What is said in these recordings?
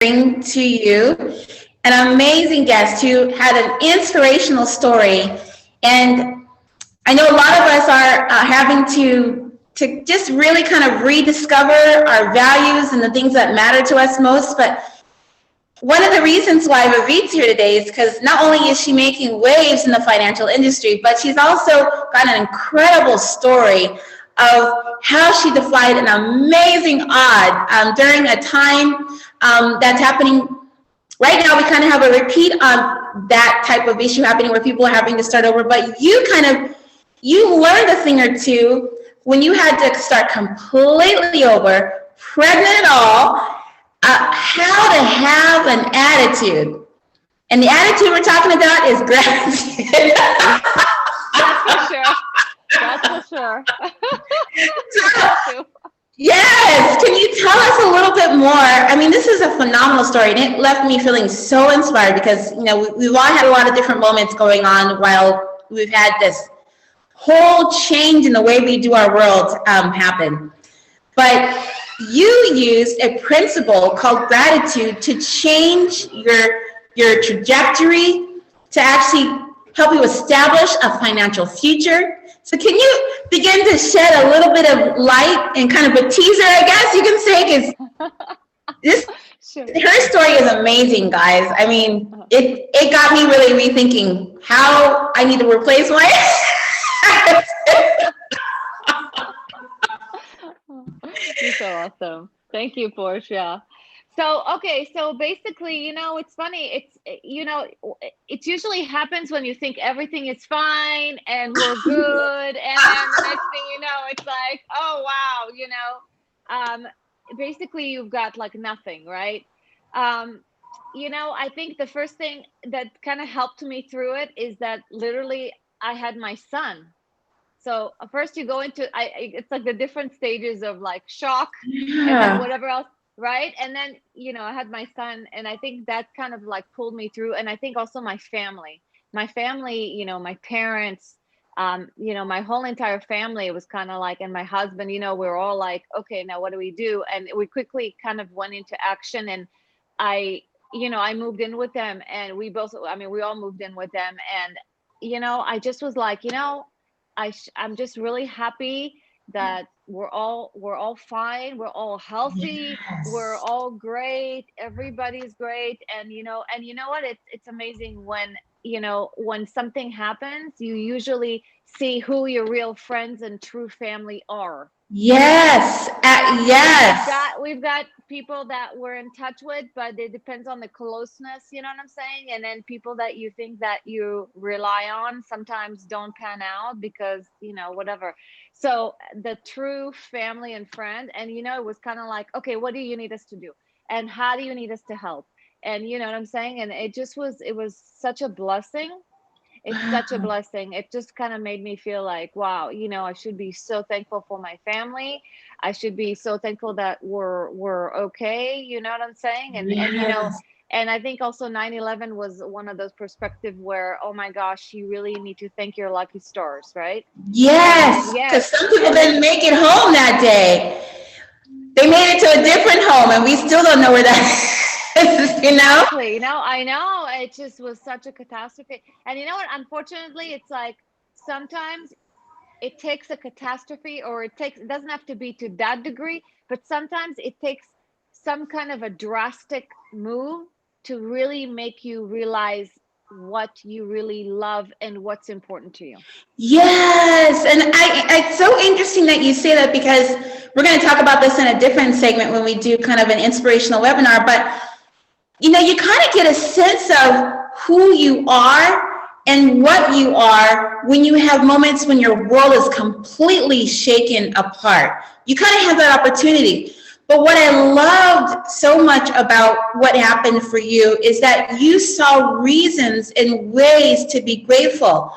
bring to you an amazing guest who had an inspirational story. And I know a lot of us are having to just really kind of rediscover our values and the things that matter to us most. But one of the reasons why Vivit's here today is because not only is she making waves in the financial industry, but she's also got an incredible story of how she defied an amazing odd during a time that's happening right now. We kind of have a repeat of that type of issue happening where people are having to start over, but you learned a thing or two when you had to start completely over, pregnant and all, how to have an attitude. And the attitude we're talking about is gratitude. That's for sure. That's for sure. Yes. Can you tell us a little bit more? I mean, this is a phenomenal story, and it left me feeling so inspired because, we've all had a lot of different moments going on while we've had this whole change in the way we do our world happen. But you used a principle called gratitude to change your trajectory, to actually help you establish a financial future. So can you begin to shed a little bit of light and kind of a teaser, I guess you can say, because Sure. her story is amazing, guys. I mean, it got me really rethinking how I need to replace my You're so awesome. Thank you, Portia. So, okay, so basically, it's funny. It usually happens when you think everything is fine and we're good, and then the next thing you know, it's like, oh wow, basically you've got like nothing, right? Um, I think the first thing that kind of helped me through it is that literally I had my son. So first you go into it's like the different stages of like shock and then Yeah. whatever else, right? And then I had my son, and I think that kind of like pulled me through. And I think also my family, my parents, my whole entire family was kind of like, and my husband, we were all like, okay, now what do we do? And we quickly kind of went into action. And I I moved in with them, and we all moved in with them. And I just was like, I'm just really happy that we're all fine, we're all healthy, we're Yes. all great, everybody's great. And you know what, it's amazing when something happens, you usually see who your real friends and true family are. Yes. We've Yes. got we've got people that we're in touch with, but it depends on the closeness, you know what I'm saying? And then people that you think that you rely on sometimes don't pan out because, whatever. So the true family and friend, and it was kind of like, okay, what do you need us to do? And how do you need us to help? And you know what I'm saying? And it was such a blessing. It's such a blessing. It just kind of made me feel like, wow, I should be so thankful for my family. I should be so thankful that we're okay. You know what I'm saying? Yes. And I think also 9/11 was one of those perspectives where, oh my gosh, you really need to thank your lucky stars, right? And Yes. Because yes, some people and then didn't make it home that day. They made it to a different home, and we still don't know where that is, exactly, I know it just was such a catastrophe. And you know what? Unfortunately, it's like sometimes it takes a catastrophe, or it doesn't have to be to that degree, but sometimes it takes some kind of a drastic move to really make you realize what you really love and what's important to you. Yes, and it's so interesting that you say that because we're going to talk about this in a different segment when we do kind of an inspirational webinar. But you kind of get a sense of who you are and what you are when you have moments when your world is completely shaken apart. You kind of have that opportunity. But what I loved so much about what happened for you is that you saw reasons and ways to be grateful.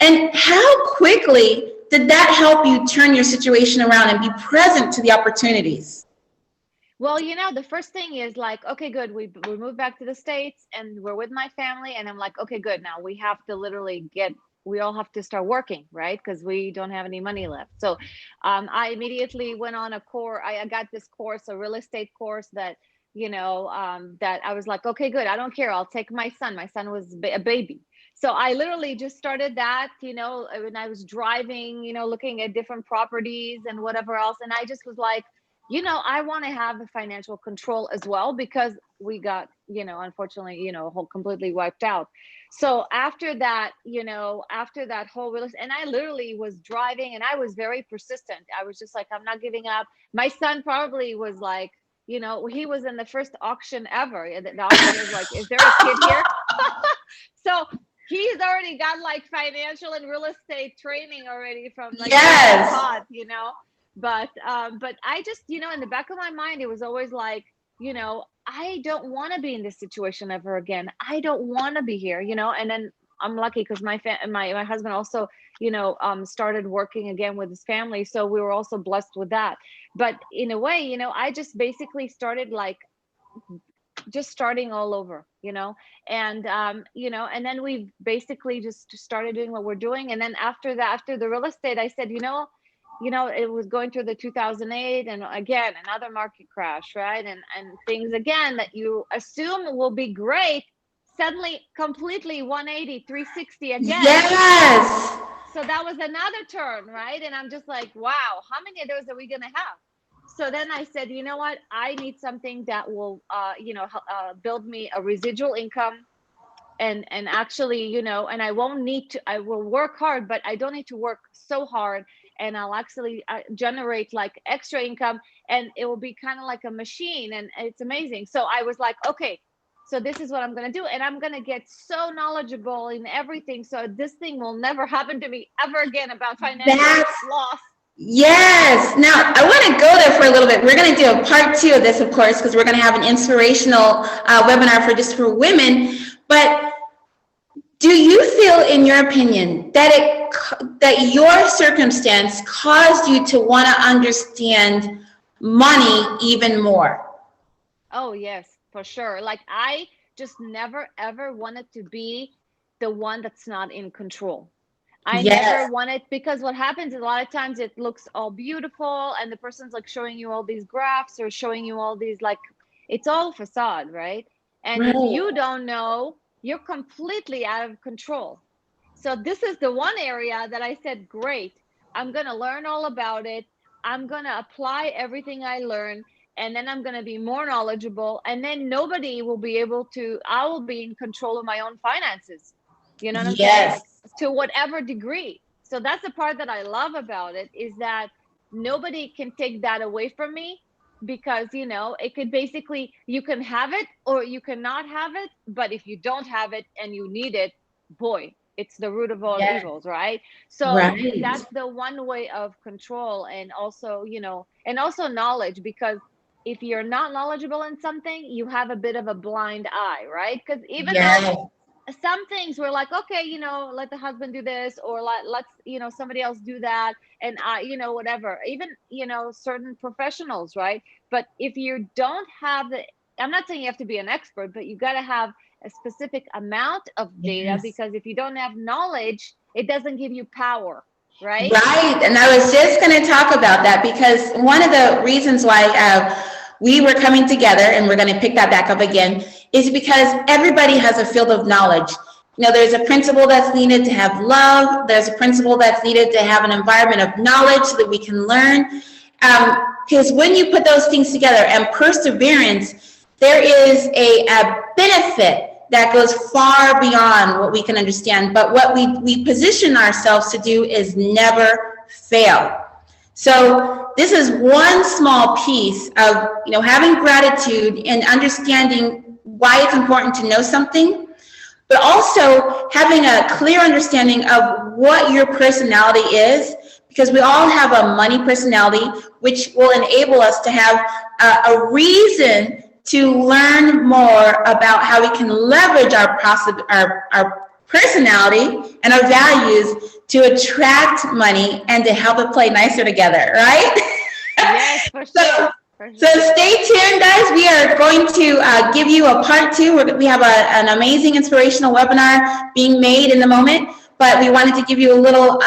And how quickly did that help you turn your situation around and be present to the opportunities? Well, the first thing is like, okay, good. We moved back to the States and we're with my family. And I'm like, okay, good. Now we all have to start working, right? Because we don't have any money left. So I immediately went on a course. I got this course, a real estate course that, that I was like, okay, good. I don't care. I'll take my son. My son was a baby. So I literally just started that, when I was driving, looking at different properties and whatever else. And I just was like, I want to have the financial control as well, because we got, unfortunately, completely wiped out. So after that, after that whole and I literally was driving and I was very persistent. I was just like, I'm not giving up. My son probably was like, he was in the first auction ever. The auction was like, is there a kid here? So he's already got like financial and real estate training already from like, yes. But I just, in the back of my mind, it was always like, I don't want to be in this situation ever again. I don't want to be here, and then I'm lucky because my husband also, started working again with his family. So we were also blessed with that. But in a way, I just basically started like just starting all over, and, and then we basically just started doing what we're doing. And then after the real estate, I said, it was going through the 2008 and again, another market crash, right? And things again that you assume will be great, suddenly completely 180, 360 again. Yes. So that was another turn, right? And I'm just like, wow, how many of those are we going to have? So then I said, you know what? I need something that will, build me a residual income. And actually, and I won't need to, I will work hard, but I don't need to work so hard. And I'll actually generate like extra income, and it will be kind of like a machine, and it's amazing. So I was like, okay, so this is what I'm going to do. And I'm going to get so knowledgeable in everything. So this thing will never happen to me ever again about financial loss. Yes. Now, I want to go there for a little bit. We're going to do a part 2 of this, of course, because we're going to have an inspirational webinar for women. But do you feel, in your opinion, that your circumstance caused you to want to understand money even more? Oh, yes, for sure. Like I just never, ever wanted to be the one that's not in control. I never wanted, because what happens is a lot of times it looks all beautiful and the person's like showing you all these graphs or showing you all these, like, it's all facade, right? And if you don't know, you're completely out of control. So this is the one area that I said, great, I'm going to learn all about it. I'm going to apply everything I learn, and then I'm going to be more knowledgeable. And then nobody will be able to, I will be in control of my own finances. You know what I'm saying? To whatever degree. So that's the part that I love about it, is that nobody can take that away from me, because, it could basically, you can have it or you cannot have it. But if you don't have it and you need it, boy, it's the root of all evils, right? So that's the one way of control. And also, and also knowledge, because if you're not knowledgeable in something, you have a bit of a blind eye, right? Because even though some things we're like, okay, let the husband do this, or let's, somebody else do that. And whatever, even, certain professionals, right? But if you don't have I'm not saying you have to be an expert, but you got to have a specific amount of data, because if you don't have knowledge, it doesn't give you power, right? Right. And I was just going to talk about that, because one of the reasons why we were coming together, and we're going to pick that back up again, is because everybody has a field of knowledge. There's a principle that's needed to have love. There's a principle that's needed to have an environment of knowledge so that we can learn. Because when you put those things together, and perseverance, there is a benefit that goes far beyond what we can understand. But what we position ourselves to do is never fail. So this is one small piece of, having gratitude and understanding why it's important to know something, but also having a clear understanding of what your personality is, because we all have a money personality, which will enable us to have a reason to learn more about how we can leverage our personality and our values to attract money and to help it play nicer together, right? Yes, for sure. So stay tuned, guys. We are going to give you a part 2. We have an amazing inspirational webinar being made in the moment. but we wanted to give you a little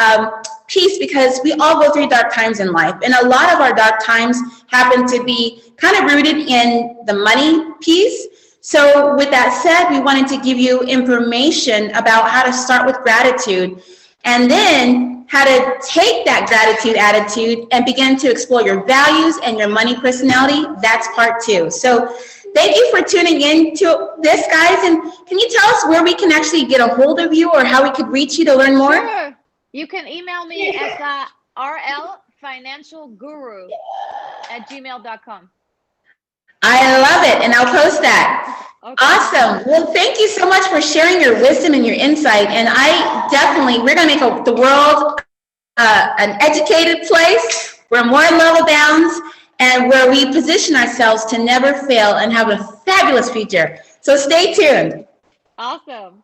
piece because we all go through dark times in life. And a lot of our dark times happen to be kind of rooted in the money piece. So with that said, we wanted to give you information about how to start with gratitude, and then how to take that gratitude attitude and begin to explore your values and your money personality. That's part 2. So thank you for tuning in to this, guys. And can you tell us where we can actually get a hold of you or how we could reach you to learn more? Sure. You can email me at rlfinancialguru@gmail.com. I love it, and I'll post that. Okay. Awesome. Well, thank you so much for sharing your wisdom and your insight. And we're going to make the world an educated place where more level downs and where we position ourselves to never fail and have a fabulous future. So stay tuned. Awesome.